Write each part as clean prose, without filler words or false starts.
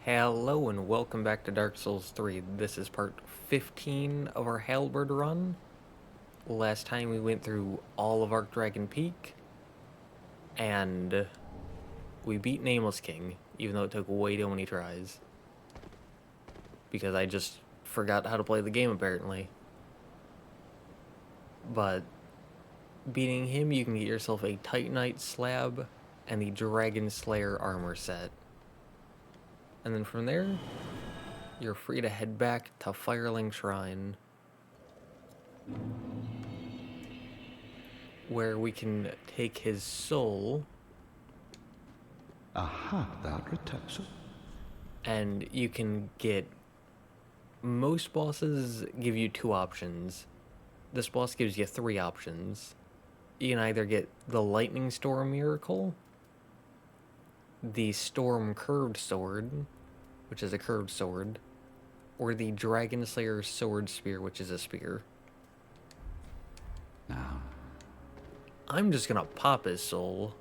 Hello and welcome back to Dark Souls 3. This is part 15 of our Halberd run. Last time we went through all of Archdragon Peak, and we beat Nameless King, even though it took way too many tries. Because I just forgot how to play the game, apparently. But beating him, you can get yourself a Titanite slab and the Dragon Slayer armor set. And then from there, you're free to head back to Firelink Shrine, where we can take his soul. Aha, that returns it. And you can get... Most bosses give you two options. This boss gives you three options. You can either get the Lightning Storm Miracle, the Storm Curved Sword, which is a curved sword, or the Dragon Slayer Sword Spear, which is a spear. Now, I'm just gonna pop his soul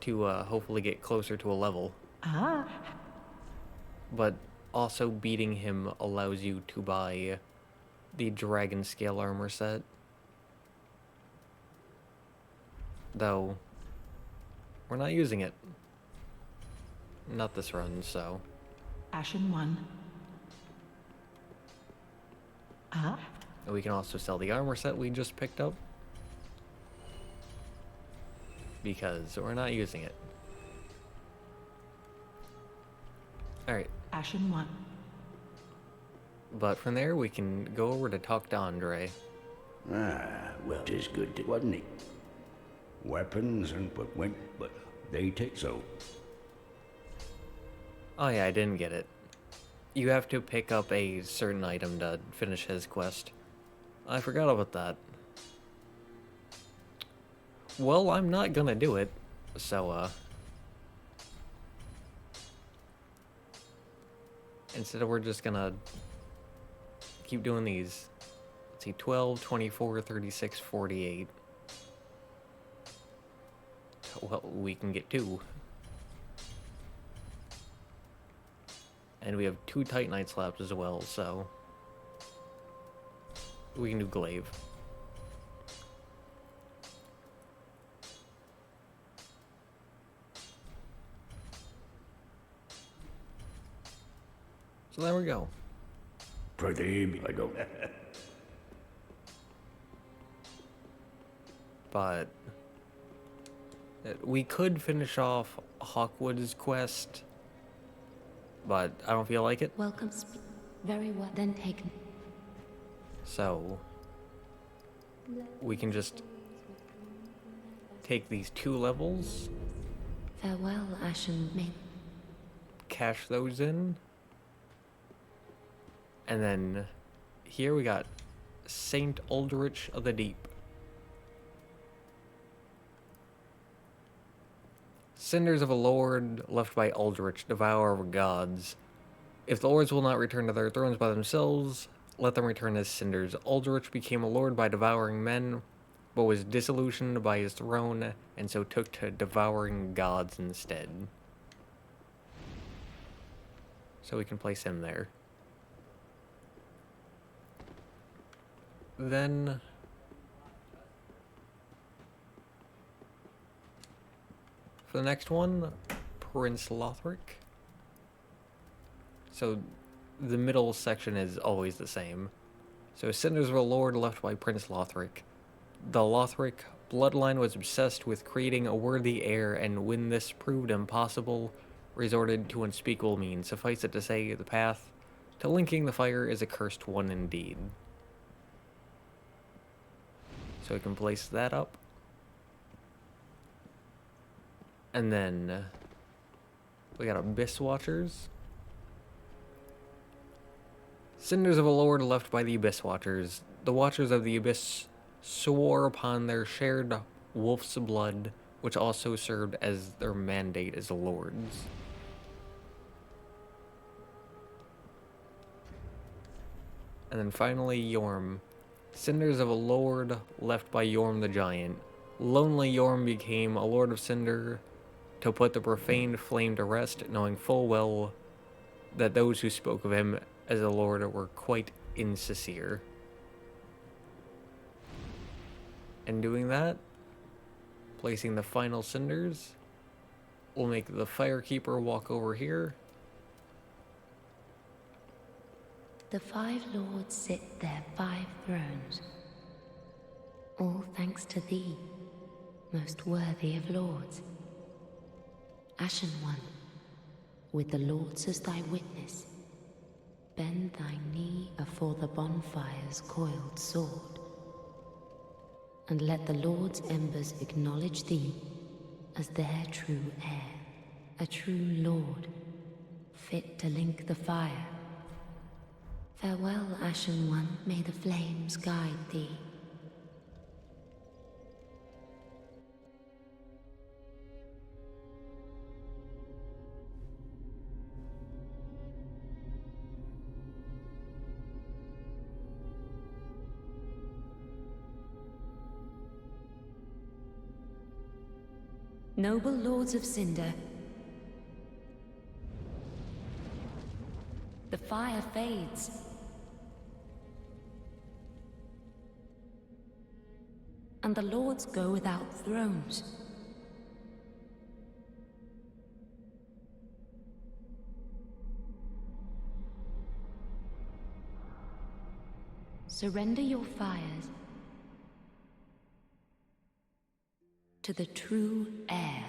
to hopefully get closer to a level. But also beating him allows you to buy the Dragon Scale armor set. Though, we're not using it. Not this run, so... Ashen 1. We can also sell the armor set we just picked up, because we're not using it. Alright, Ashen 1. but from there we can go over to talk to Andre. Well, 'tis good, wasn't it? Weapons and but they take so. Oh yeah, I didn't get it. You have to pick up a certain item to finish his quest. I forgot about that. Well, I'm not gonna do it, so, instead we're just gonna keep doing these. Let's see, 12, 24, 36, 48. Well, we can get two. And we have two Titanite slabs as well, so... we can do Glaive. So there we go. Pretty, I go. But... we could finish off Hawkwood's quest, but I don't feel like it. Welcome. Very well. Then take. So we can just take these two levels, Farewell, Ashen Maid. cash those in, and then here we got Saint Aldrich of the Deep. Cinders of a lord left by Aldrich, devourer of gods. If the lords will not return to their thrones by themselves, let them return as cinders. Aldrich became a lord by devouring men, but was disillusioned by his throne, and so took to devouring gods instead. So we can place him there. Then... for the next one, Prince Lothric. So the middle section is always the same. So Cinders of a Lord left by Prince Lothric. The Lothric bloodline was obsessed with creating a worthy heir, and when this proved impossible, resorted to unspeakable means. Suffice it to say, the path to linking the fire is a cursed one indeed. So we can place that up. And then we got Abyss Watchers. Cinders of a Lord left by the Abyss Watchers. The Watchers of the Abyss swore upon their shared wolf's blood, which also served as their mandate as lords. And then finally, Yorm. Cinders of a Lord left by Yorm the Giant. Lonely Yorm became a Lord of Cinder, to put the profaned flame to rest, knowing full well that those who spoke of him as a lord were quite insincere. And doing that, placing the final cinders, we'll make the Firekeeper walk over here. The 5 lords sit their 5 thrones, all thanks to thee, most worthy of lords. Ashen One, with the lords as thy witness, bend thy knee afore the bonfire's coiled sword, and let the lords' embers acknowledge thee as their true heir, a true lord, fit to link the fire. Farewell, Ashen One, may the flames guide thee. Noble lords of Cinder, the fire fades. And the lords go without thrones. Surrender your fires to the true heir.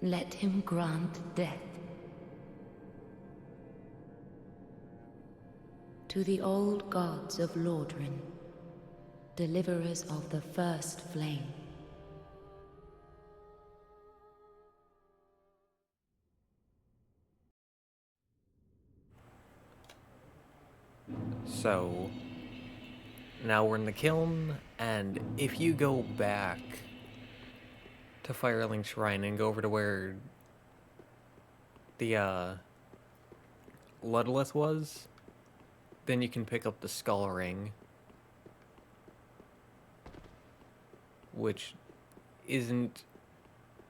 Let him grant death to the old gods of Lordran, deliverers of the first flame. So, now we're in the kiln, and if you go back to Firelink Shrine and go over to where the Ludleth was, then you can pick up the Skull Ring, which isn't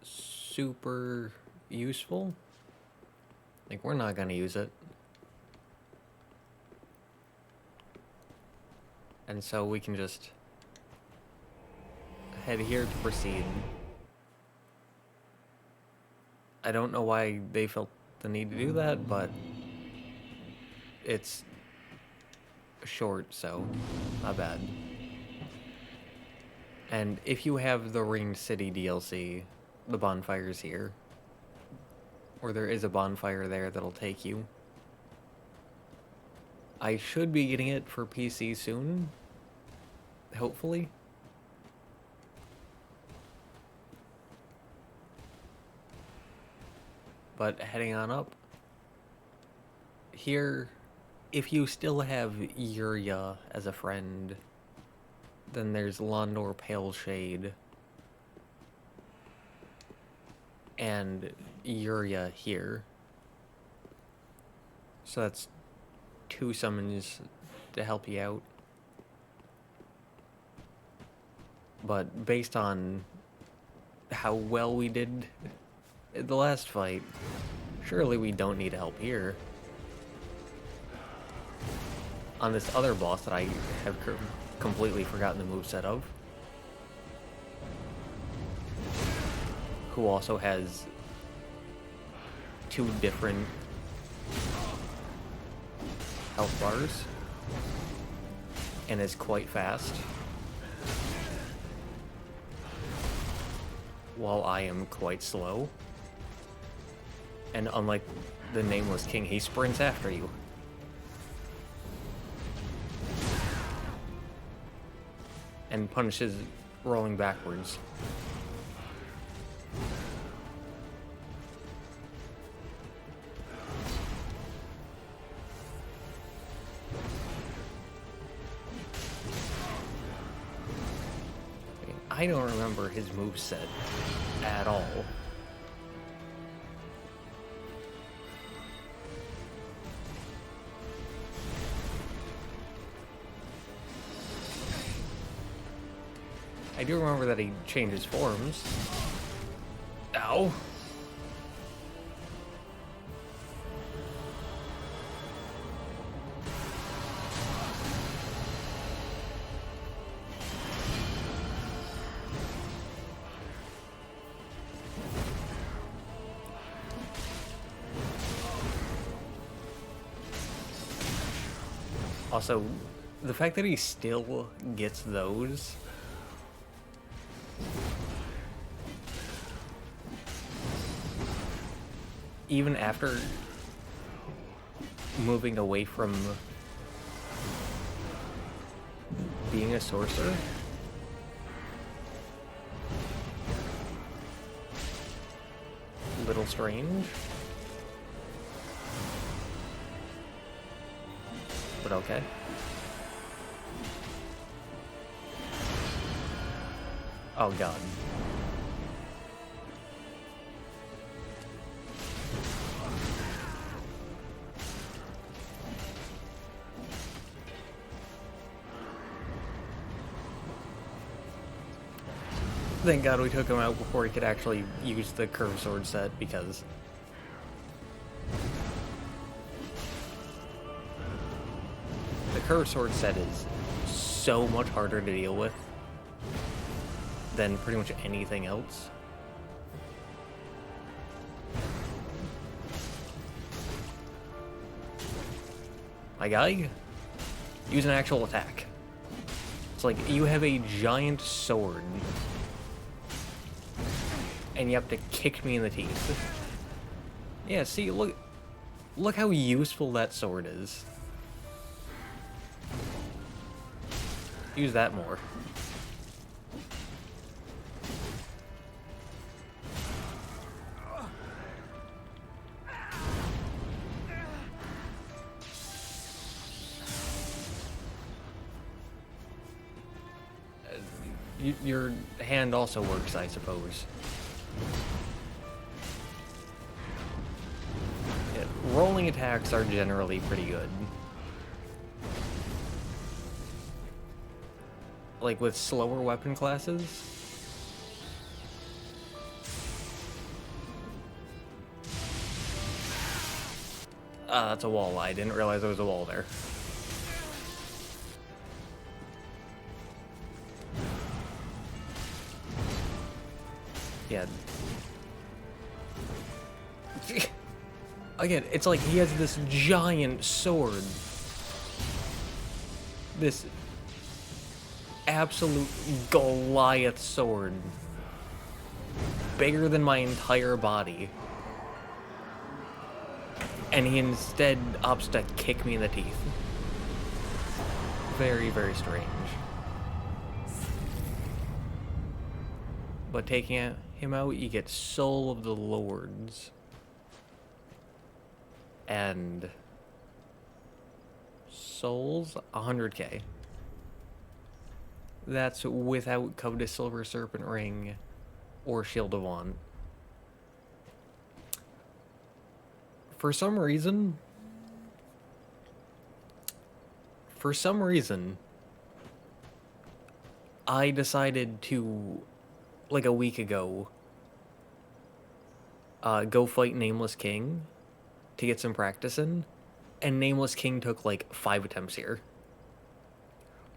super useful. Like, we're not gonna use it. And so we can just head here to proceed. I don't know why they felt the need to do that, but it's short, so not bad. And if you have the Ringed City DLC, the bonfire's here. Or there is a bonfire there that'll take you. I should be getting it for PC soon, hopefully. But heading on up, here, if you still have Yuria as a friend, then there's Londor Paleshade and Yuria here. So that's 2 summons to help you out. But based on how well we did the last fight, surely we don't need help here. On this other boss that I have completely forgotten the moveset of, who also has 2 different health bars. and is quite fast. While I am quite slow. And unlike the Nameless King, he sprints after you. And punishes rolling backwards. I don't remember his moveset at all. I do remember that he changes forms. Ow! Also, the fact that he still gets those even after moving away from being a sorcerer, little strange. But okay. Oh god. Thank god we took him out before he could actually use the curved sword set, because the curved sword set is so much harder to deal with than pretty much anything else. My guy, use an actual attack. It's like you have a giant sword and you have to kick me in the teeth. Yeah, see, look how useful that sword is. Use that more. Your hand also works, I suppose. Yeah, rolling attacks are generally pretty good. Like with slower weapon classes. Ah, that's a wall. I didn't realize there was a wall there. Yeah. Again, it's like he has this giant sword. This absolute Goliath sword. Bigger than my entire body. And he instead opts to kick me in the teeth. Very, very strange. But taking him out, you get Soul of the Lords. And souls, 100k. That's without Covetous Silver Serpent Ring or Shield of Want. For some reason, I decided to, like a week ago, go fight Nameless King to get some practice in, and Nameless King took like 5 attempts here.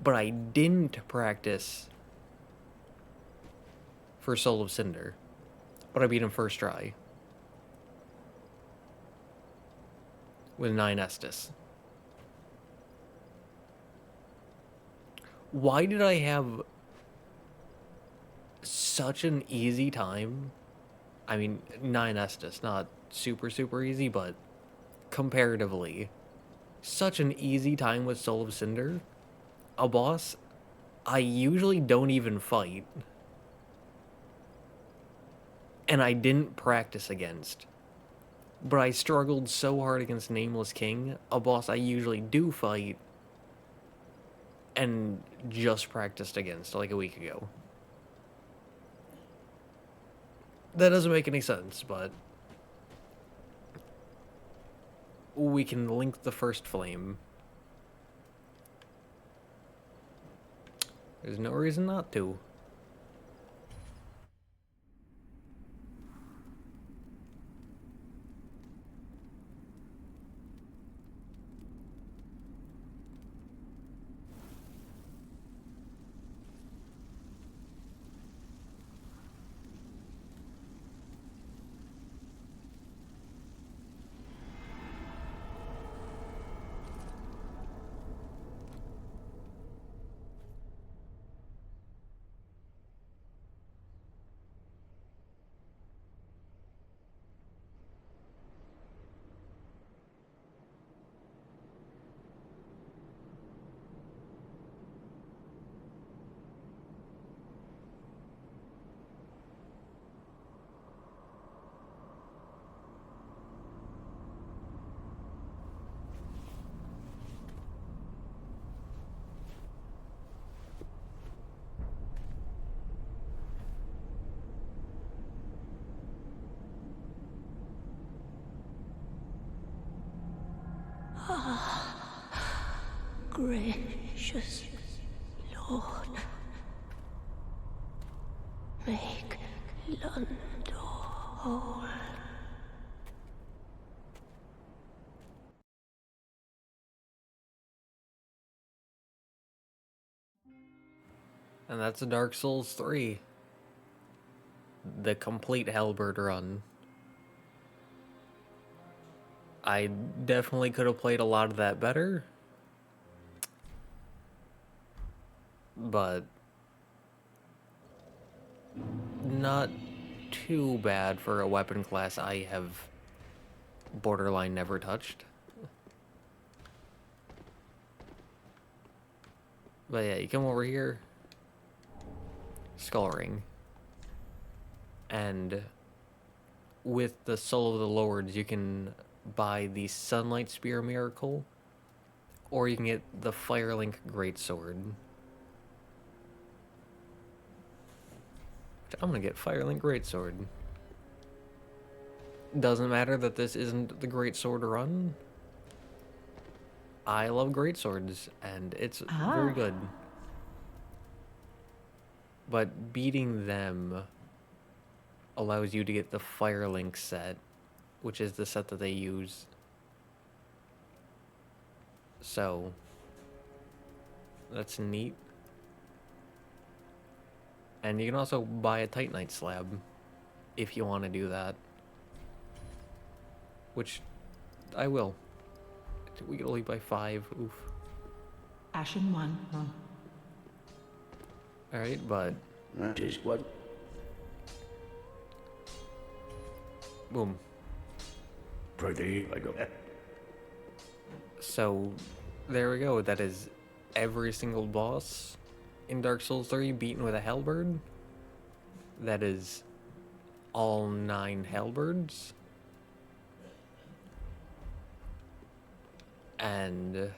But I didn't practice for Soul of Cinder, but I beat him first try with 9 Estus. Why did I have such an easy time? I mean, 9 Estus, not super, super easy, but comparatively, such an easy time with Soul of Cinder. A boss I usually don't even fight, and I didn't practice against. But I struggled so hard against Nameless King, a boss I usually do fight, and just practiced against like a week ago. That doesn't make any sense, but we can link the first flame. There's no reason not to. Gracious Lord, make London whole. And that's a Dark Souls 3. The complete Halberd run. I definitely could have played a lot of that better, but not too bad for a weapon class I have borderline never touched. But yeah, you come over here, Skull Ring, and with the Soul of the Lords, you can buy the Sunlight Spear Miracle, or you can get the Firelink Greatsword. I'm gonna get Firelink Greatsword. Doesn't matter that this isn't the Greatsword run. I love Greatswords, and it's very good. But beating them allows you to get the Firelink set, which is the set that they use. So, that's neat. And you can also buy a Titanite slab if you want to do that. Which I will. We can only buy 5. Oof. Ashen 1. Alright, but That is what? boom. Pretty, I go. So, there we go. That is every single boss in Dark Souls 3 beaten with a Halberd. That is all 9 Halberds. And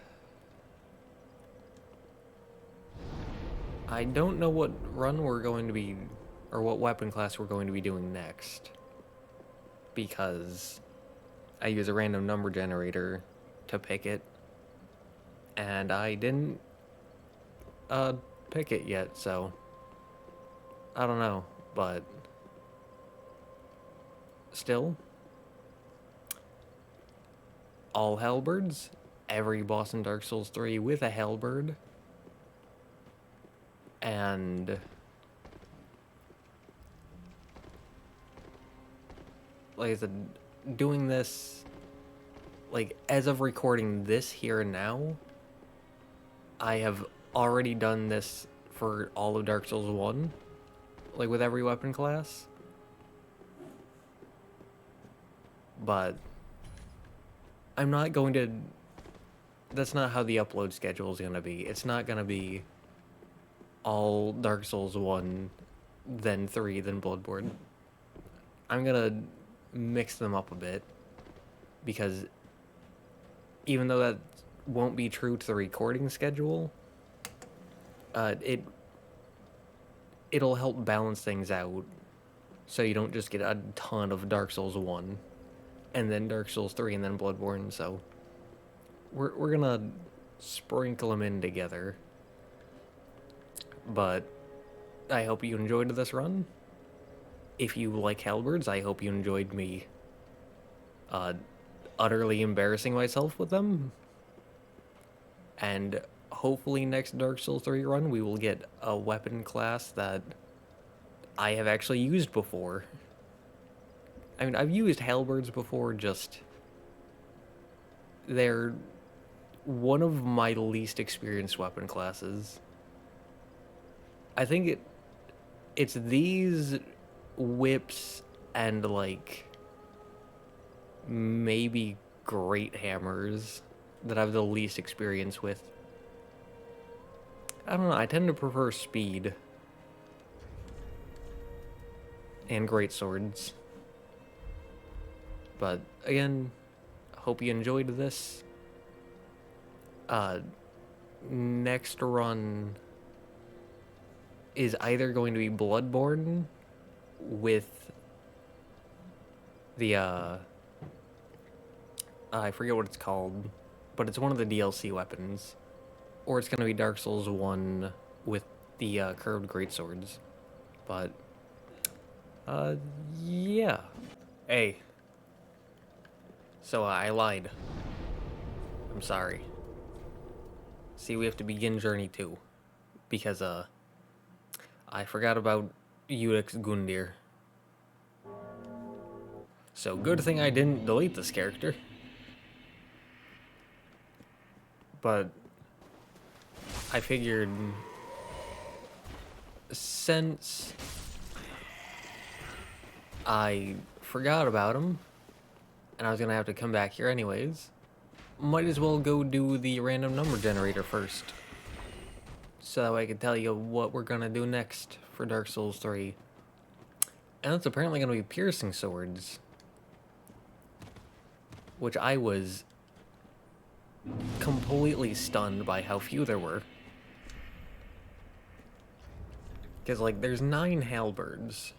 I don't know what run we're going to be, or what weapon class we're going to be doing next, because I use a random number generator to pick it, and I didn't pick it yet, so I don't know, but still, all Halberds, every boss in Dark Souls 3 with a Halberd, and like I said, doing this, like, as of recording this here and now, I have already done this for all of Dark Souls 1, like with every weapon class. But I'm not going to... That's not how the upload schedule is going to be. It's not going to be all Dark Souls 1, then 3, then Bloodborne. I'm going to mix them up a bit, because even though that won't be true to the recording schedule, it'll help balance things out, so you don't just get a ton of Dark Souls 1, and then Dark Souls 3, and then Bloodborne. So we're gonna sprinkle them in together. But I hope you enjoyed this run. If you like halberds, I hope you enjoyed me utterly embarrassing myself with them. And hopefully next Dark Souls 3 run we will get a weapon class that I have actually used before. I mean, I've used halberds before, just... they're one of my least experienced weapon classes. I think it's these, whips, and, like, maybe great hammers that I have the least experience with. I don't know, I tend to prefer speed and great swords. But again, hope you enjoyed this. Next run is either going to be Bloodborne with the I forget what it's called, but it's one of the DLC weapons, or it's going to be Dark Souls 1 with the curved greatswords. But yeah. Hey. So I lied. I'm sorry. See, we have to begin Journey 2, because I forgot about Udex Gundyr. So good thing I didn't delete this character. But I figured, since I forgot about him and I was gonna have to come back here anyways, might as well go do the random number generator first, so that way I can tell you what we're gonna do next for Dark Souls 3. And it's apparently gonna be piercing swords, which I was completely stunned by how few there were. Because, like, there's 9 halberds,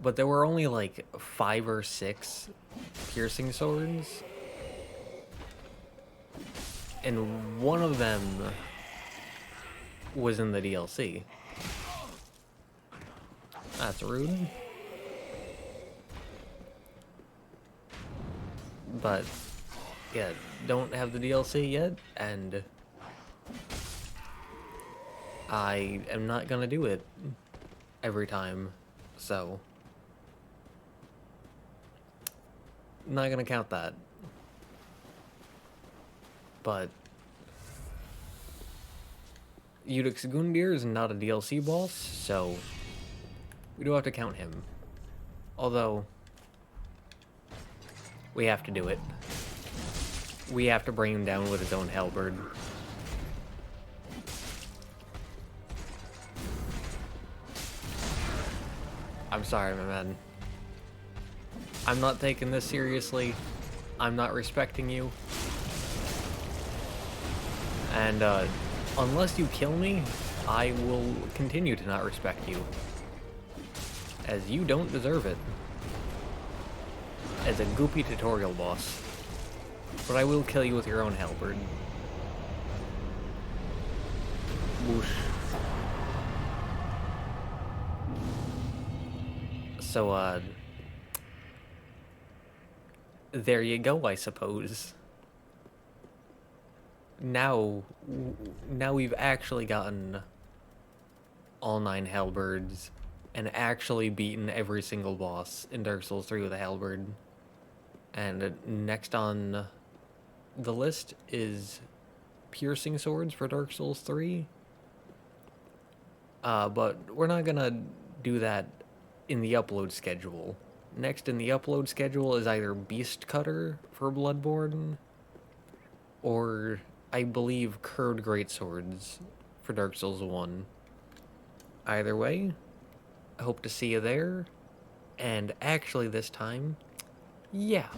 but there were only, like, 5 or 6 piercing swords. And one of them was in the DLC. That's rude. But, yeah, don't have the DLC yet, and I am not gonna do it every time, so not gonna count that. But Udex Gundyr is not a DLC boss, so we do have to count him. Although, we have to do it. We have to bring him down with his own halberd. I'm sorry, my man. I'm not taking this seriously. I'm not respecting you. And, unless you kill me, I will continue to not respect you, as you don't deserve it. As a goopy tutorial boss. But I will kill you with your own halberd. Whoosh. So, there you go, I suppose. Now we've actually gotten all 9 halberds and actually beaten every single boss in Dark Souls 3 with a halberd. And next on the list is piercing swords for Dark Souls 3. But we're not gonna do that in the upload schedule. Next in the upload schedule is either Beast Cutter for Bloodborne, or I believe Curved Greatswords for Dark Souls 1. Either way, I hope to see you there, and actually this time, yeah,